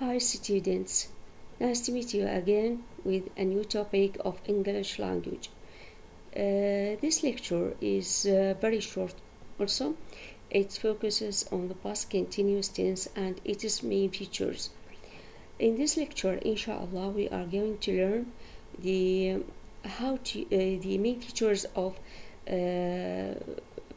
Hi students, nice to meet you again with a new topic of English language. This lecture is very short also. It focuses on the past continuous tense and its main features. In this lecture, inshallah, we are going to learn the the main features of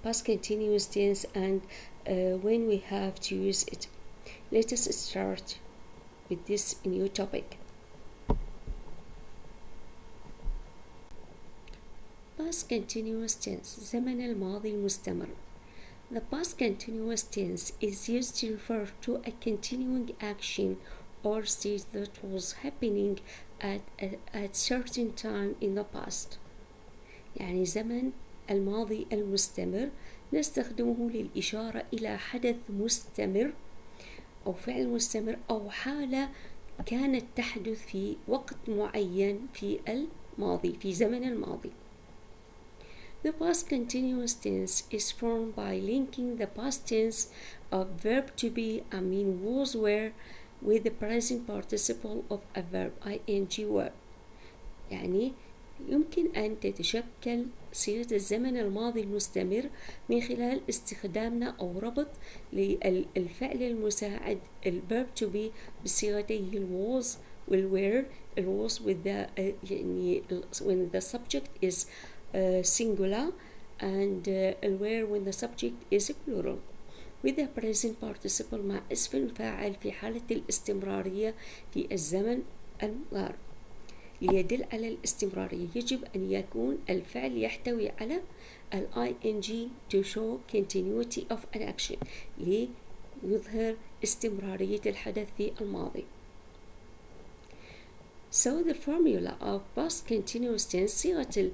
past continuous tense and when we have to use it. Let us start with this new topic. Past continuous tense زمن الماضي المستمر. The past continuous tense is used to refer to a continuing action or state that was happening at certain time in the past. يعني زمن الماضي المستمر نستخدمه للإشارة إلى حدث مستمر أو فعل مستمر أو حالة كانت تحدث في وقت معين في الماضي في زمن الماضي. The past continuous tense is formed by linking the past tense of verb to be was were with the present participle of a verb ing verb. يعني يمكن أن تتشكل صيغة الزمن الماضي المستمر من خلال استخدامنا أو ربط للفعل المساعد الverb to be بصيغتيه was والwere. was with the يعني when the subject is singular and were when the subject is plural with the present participle مع اسم الفاعل في حالة الاستمرارية في الزمن المضارع. ليدل على الاستمرارية يجب أن يكون الفعل يحتوي على ing to show continuity of an action ليظهر استمرارية الحدث في الماضي. So the formula of past continuous tense صيغة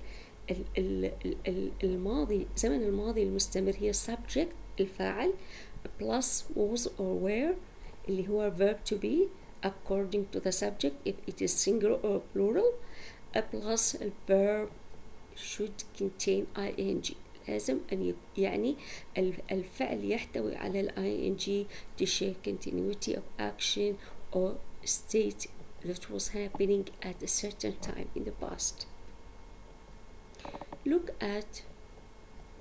الماضي زمن الماضي المستمر هي subject الفاعل plus was or were اللي هو verb to be according to the subject if it is singular or plural plus verb should contain ing. لازم أن يعني الفعل يحتوي على ing to show continuity of action or state that was happening at a certain time in the past. Look at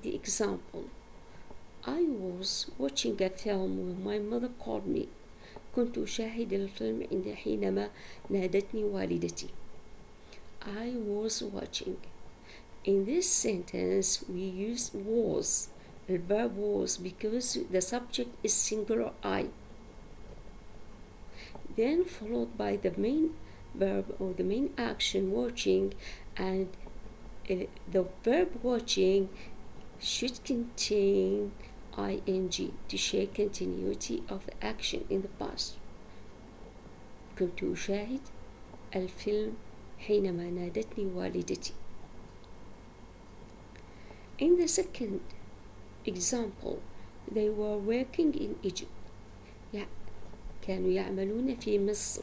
the example. I was watching a film when my mother called me. كنت أشاهد الفيلم حينما نادتني والدتي. I was watching. In this sentence we use was. The verb was because the subject is singular I. Then followed by the main verb or the main action watching, and the verb watching should contain ing to show continuity of the action in the past. كنت أشاهد الفيلم حينما نادتني والدتي. In the second example, they were working in Egypt. كانوا يعملون في مصر.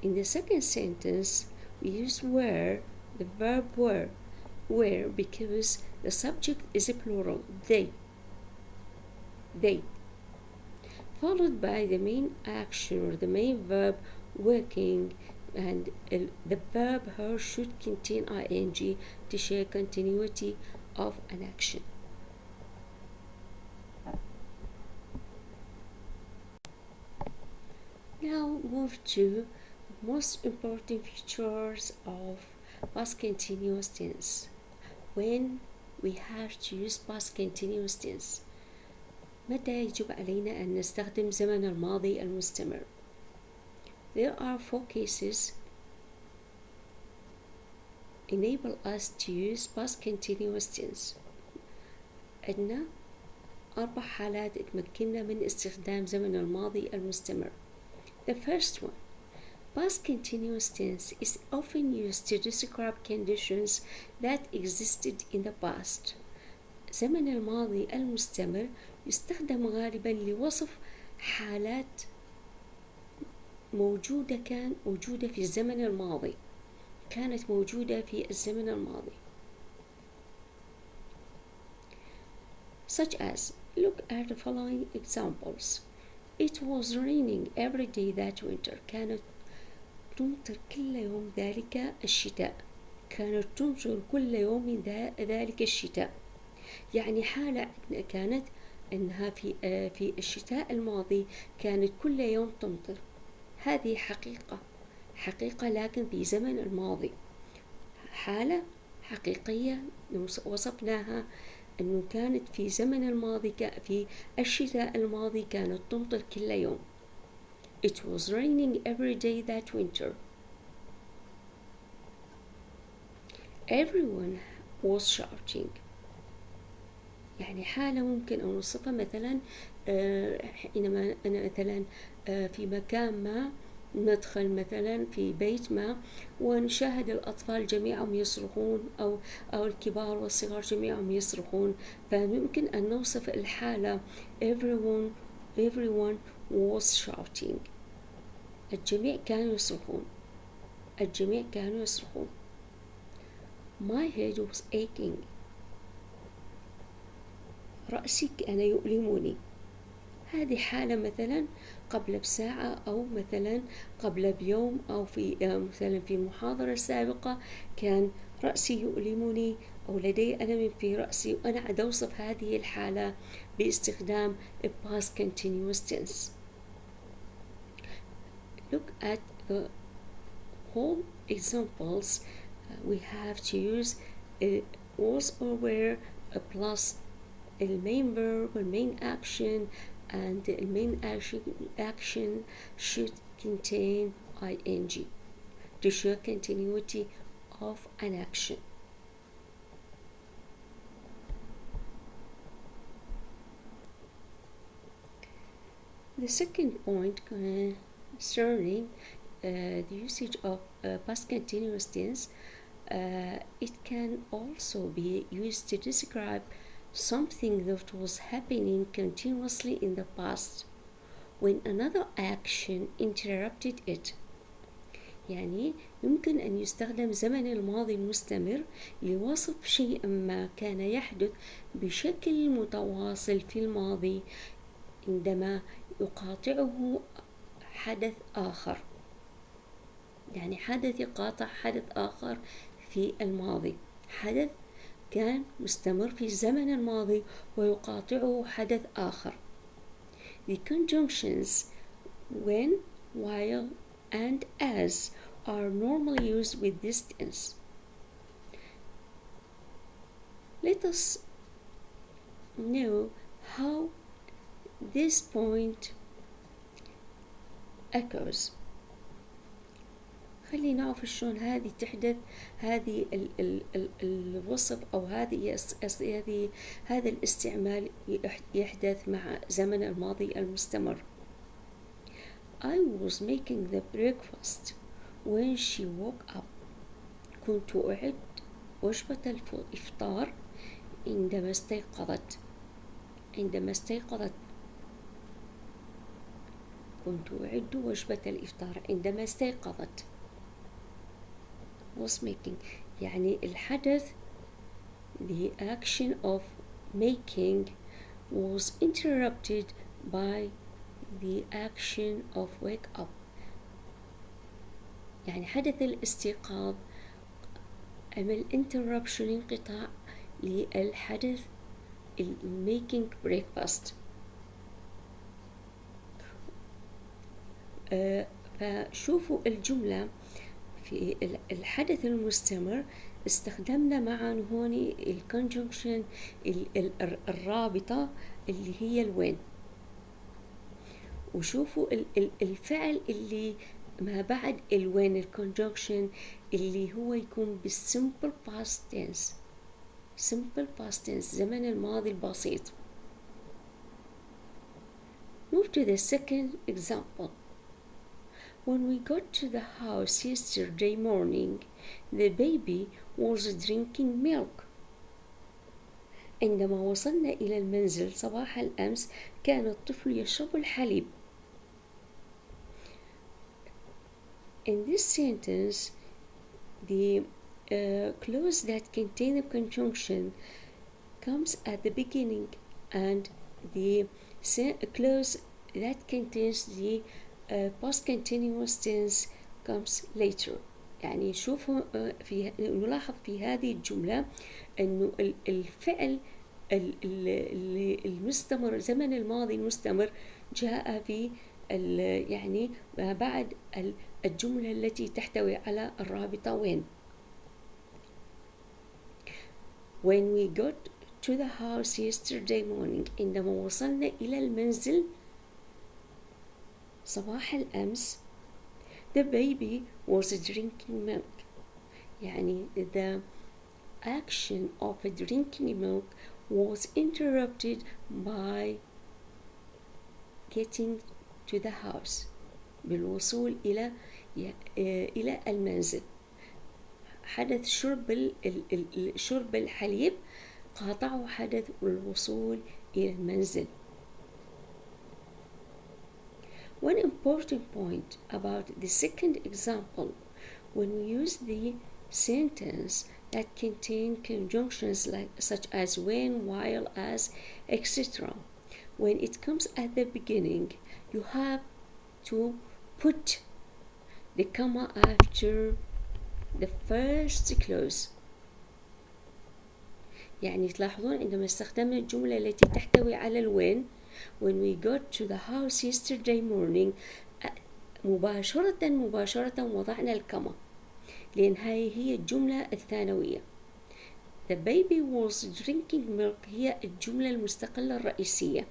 In the second sentence, we use were, the verb were because the subject is a plural, they, followed by the main action or the main verb working, and the verb her should contain ing to show continuity of an action. Now move to most important features of past continuous tense. When we have to use past continuous tense, متى يجب علينا أن نستخدم زمن الماضي المستمر؟ There are 4 cases enable us to use past continuous tense. عندنا 4 حالات تمكننا من استخدام زمن الماضي المستمر. The first one, past continuous tense is often used to describe conditions that existed in the past. زمن الماضي المستمر يستخدم غالبا لوصف حالات موجودة في الزمن الماضي كانت موجودة في الزمن الماضي. Such as, look at the following examples. It was raining every day that winter. كانت تمطر كل يوم ذلك الشتاء. كانت تمطر كل يوم ذلك الشتاء. يعني حالة كانت أنها في الشتاء الماضي كانت كل يوم تمطر. هذه حقيقة لكن في زمن الماضي. حالة حقيقية وصفناها أنه كانت في زمن الماضي في الشتاء الماضي كانت تمطر كل يوم. It was raining every day that winter. Everyone was shouting. يعني حالة ممكن أن نوصفها مثلا حينما أنا مثلا في مكان ما ندخل مثلا في بيت ما ونشاهد الأطفال جميعهم يصرخون أو الكبار والصغار جميعهم يصرخون، فممكن أن نوصف الحالة everyone was shouting. الجميع كانوا يصرخون. My head was aching. رأسي كان يؤلمني. هذه حالة مثلا قبل بساعة أو مثلا قبل بيوم أو في مثلا في المحاضرة السابقة كان رأسي يؤلمني أو لدي ألم في رأسي، وأنا عاد أوصف هذه الحالة باستخدام past continuous tense. Look at the whole examples. We have to use was or were plus the main verb or main action, and the main action should contain ing to show continuity of an action. The second point concerning the usage of past continuous tense, it can also be used to describe something that was happening continuously in the past when another action interrupted it. يعني يمكن أن يستخدم زمن الماضي المستمر لوصف شيء ما كان يحدث بشكل متواصل في الماضي عندما يقاطعه حدث آخر. يعني حدث يقاطع حدث آخر في الماضي، حدث كان مستمر في الزمن الماضي ويقاطعه حدث آخر. The conjunctions when, while, and as are normally used with this tense. Let us know how this point occurs. خلينا نعرف شلون هذه تحدث، هذه الوصف أو هذا الاستعمال يحدث مع زمن الماضي المستمر. I was making the breakfast when she woke up. كنت أعد وجبة الإفطار عندما استيقظت. كنت أعد وجبة الإفطار عندما استيقظت. was making يعني الحدث the action of making was interrupted by the action of wake up. يعني حدث الاستيقاظ عمل interruption انقطاع للحدث making breakfast. فشوفوا الجملة في الحدث المستمر استخدمنا معا هون الكونجنكشن الرابطة اللي هي الوين، وشوفوا الفعل اللي ما بعد الوين الكونجنكشن اللي هو يكون بالsimple past tense. simple past tense زمن الماضي البسيط. Move to the second example. When we got to the house yesterday morning, the baby was drinking milk. عندما وصلنا إلى المنزل صباح الأمس كان الطفل يشرب الحليب. In this sentence, the clause that contains the conjunction comes at the beginning, and the clause that contains the past continuous tense comes later. يعني شوفوا في نلاحظ في هذه الجملة أنه الفعل المستمر، زمن الماضي المستمر جاء في يعني ما بعد الجملة التي تحتوي على الرابطة when we got to the house yesterday morning. عندما وصلنا إلى المنزل صباح الأمس the baby was drinking milk. يعني the action of drinking milk was interrupted by getting to the house. بالوصول إلى المنزل. حدث شرب الحليب قاطعه حدث الوصول إلى المنزل. One important point about the second example, when we use the sentence that contain conjunctions such as when, while, as, etc. When it comes at the beginning, you have to put the comma after the first clause. يعني تلاحظون عندما استخدمنا الجملة التي تحتوي على الوين when we got to the house yesterday morning مباشرة وضعنا الكما، لأن هي الجملة الثانوية. The baby was drinking milk هي الجملة المستقلة الرئيسية.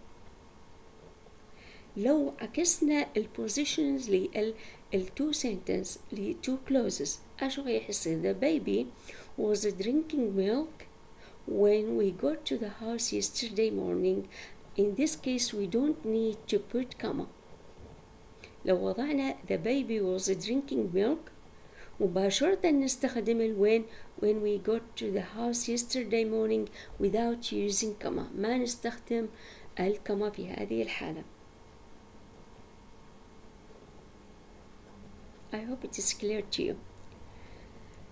لو عكسنا البوزيشنز للتو sentence لتو clauses ايش راح يصير؟ The baby was drinking milk when we got to the house yesterday morning. In this case we don't need to put comma. لو وضعنا the baby was drinking milk مباشرة نستخدم الوين when we got to the house yesterday morning without using comma. ما نستخدم الكما في هذه الحالة. I hope it is clear to you.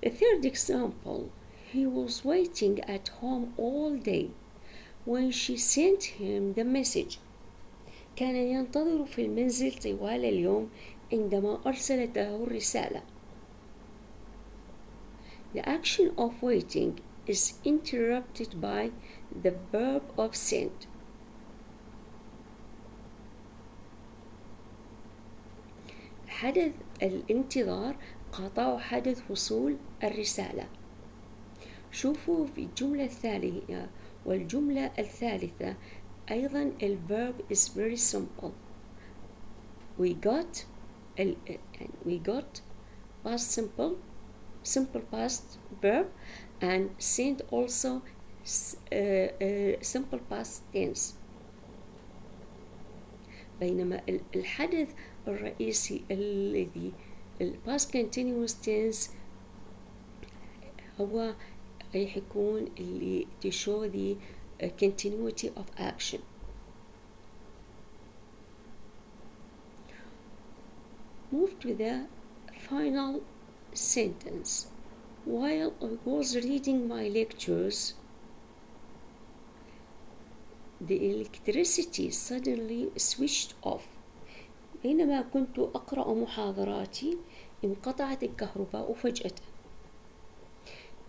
The third example, he was waiting at home all day when she sent him the message. كان ينتظر في المنزل طوال اليوم عندما أرسلت له الرسالة. The action of waiting is interrupted by the verb of send. حدث الانتظار قاطعه حدث وصول الرسالة. شوفوا في الجملة الثانية والجملة الثالثة أيضا الverb is very simple. We got past simple past verb, and sent also simple past tense. بينما الحدث الرئيسي الذي past continuous tense هو راح يكون اللي to show the continuity of action. Move to the final sentence. While I was reading my lectures, the electricity suddenly switched off. بينما كنت أقرأ محاضراتي انقطعت الكهرباء فجأة.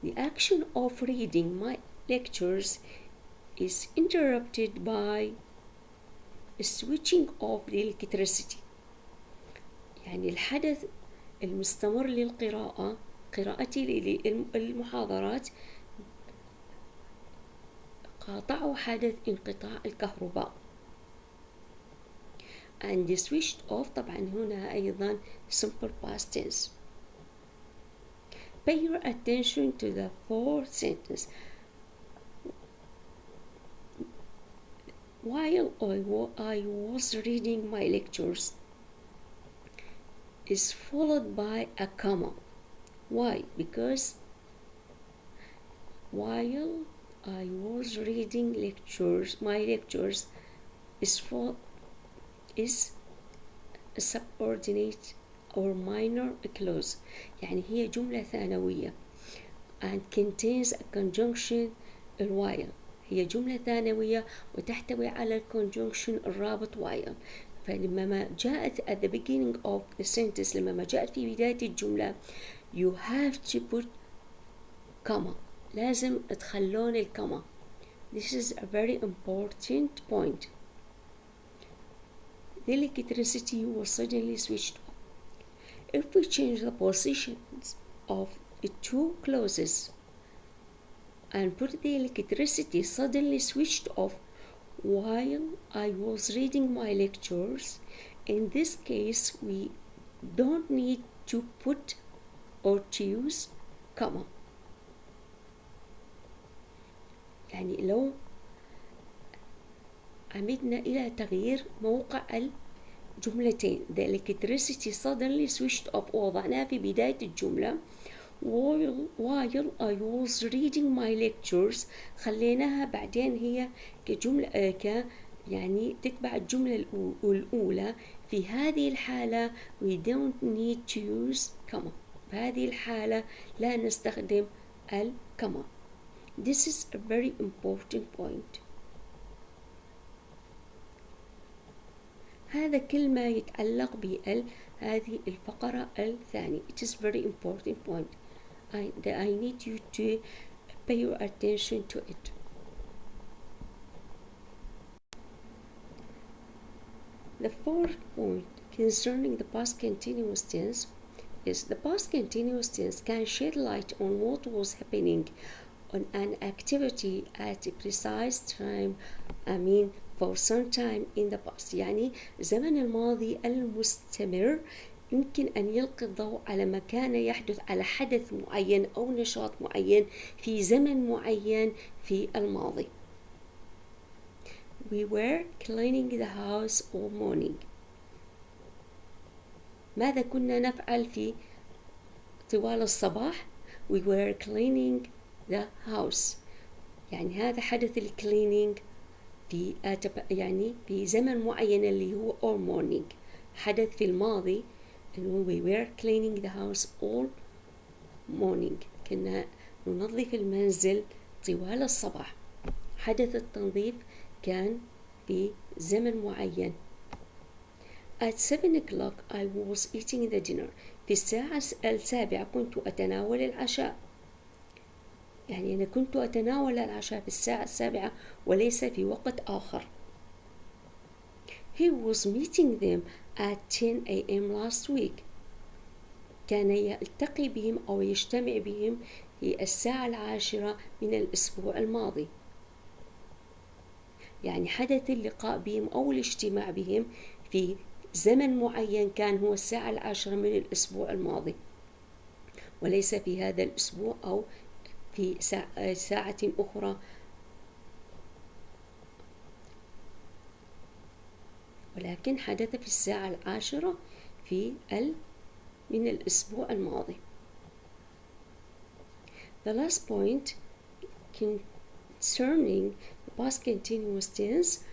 The action of reading my lectures is interrupted by switching off the electricity. يعني الحدث المستمر للقراءة، قراءتي للمحاضرات قاطعه حدث انقطاع الكهرباء. and the switched off طبعا هنا أيضا simple past tense. Pay your attention to the fourth sentence. While I was reading my lectures is followed by a comma. Why? Because while I was reading my lectures is a subordinate or minor clause. يعني هي جملة ثانوية and contains a conjunction while. هي جملة ثانوية وتحتوي على الconjunction الرابط while. فلما ما جاءت at the beginning of the sentence، لما ما جاءت في بداية الجملة you have to put comma، لازم تخلون الكما. This is a very important point. The electricity was suddenly switched off. If we change the positions of the two clauses and put the electricity suddenly switched off while I was reading my lectures, in this case we don't need to put or choose comma. يعني لو عمدنا إلى تغيير موقع الجملتين the electricity suddenly switched off ووضعناها في بداية الجملة while I was reading my lectures، خليناها بعدين هي كجملة يعني تتبع الجملة الأولى. في هذه الحالة we don't need to use comma، بهذه الحالة لا نستخدم الكما. This is a very important point. هذا كل ما يتعلق هذه الفقرة الثانية. It is very important point. I need you to pay your attention to it. The fourth point concerning the past continuous tense is the past continuous tense can shed light on what was happening on an activity at a precise time, for some time in the past. يعني زمن الماضي المستمر يمكن أن يلقي الضوء على ما كان يحدث، على حدث معين أو نشاط معين في زمن معين في الماضي. We were cleaning the house all morning. ماذا كنا نفعل في طوال الصباح؟ We were cleaning the house. يعني هذا حدث الكلينينج في زمن معين اللي هو all morning، حدث في الماضي اللي we were cleaning the house all morning، كنا ننظف المنزل طوال الصباح. حدث التنظيف كان في زمن معين. At 7 o'clock I was eating the dinner. في الساعة 7 كنت أتناول العشاء. يعني أنا كنت أتناول العشاء في الساعة 7 وليس في وقت آخر. He was meeting them at 10 a.m. last week. كان يلتقي بهم أو يجتمع بهم في الساعة 10 من الأسبوع الماضي. يعني حدث اللقاء بهم أو الاجتماع بهم في زمن معين كان هو الساعة 10 من الأسبوع الماضي، وليس في هذا الأسبوع أو في ساعة أخرى. ولكن حدث في الساعة 10 من الأسبوع الماضي. The last point concerning the past continuous tense.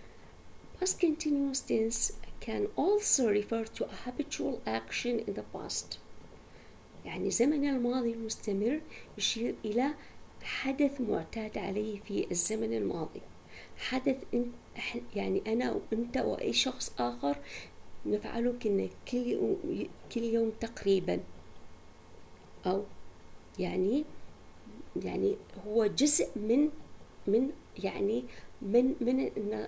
Past continuous tense can also refer to a habitual action in the past. يعني زمن الماضي المستمر يشير إلى حدث معتاد عليه في الزمن الماضي، حدث يعني أنا وأنت وأي شخص آخر نفعله كنا كل يوم تقريبا، أو يعني هو جزء من أن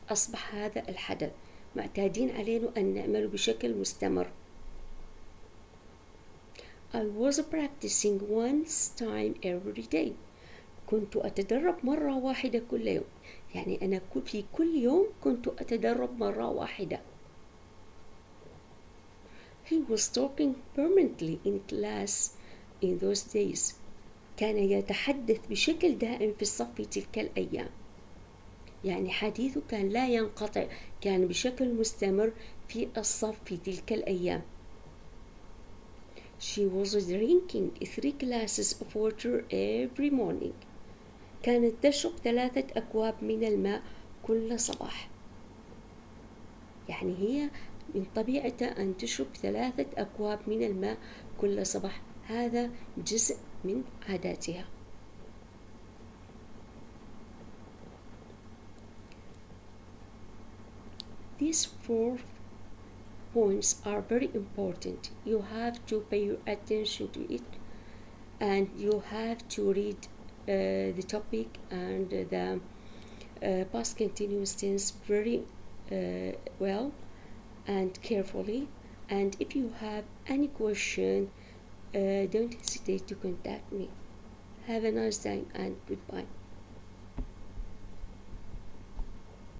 أصبح هذا الحدث معتادين عليه أن نعمله بشكل مستمر. I was practicing one time every day. كنت أتدرب مرة واحدة كل يوم. يعني أنا في كل يوم كنت أتدرب مرة واحدة. He was talking permanently in class in those days. كان يتحدث بشكل دائم في الصف في تلك الأيام. يعني حديثه كان لا ينقطع، كان بشكل مستمر في الصف في تلك الأيام. She was drinking 3 glasses of water every morning. كانت تشرب 3 أكواب من الماء كل صباح. يعني هي من طبيعتها أن تشرب 3 أكواب من الماء كل صباح، هذا جزء من عاداتها. This fourth points are very important. You have to pay your attention to it, and you have to read the topic and the past continuous tense very well and carefully. And if you have any question, don't hesitate to contact me. Have a nice day and goodbye.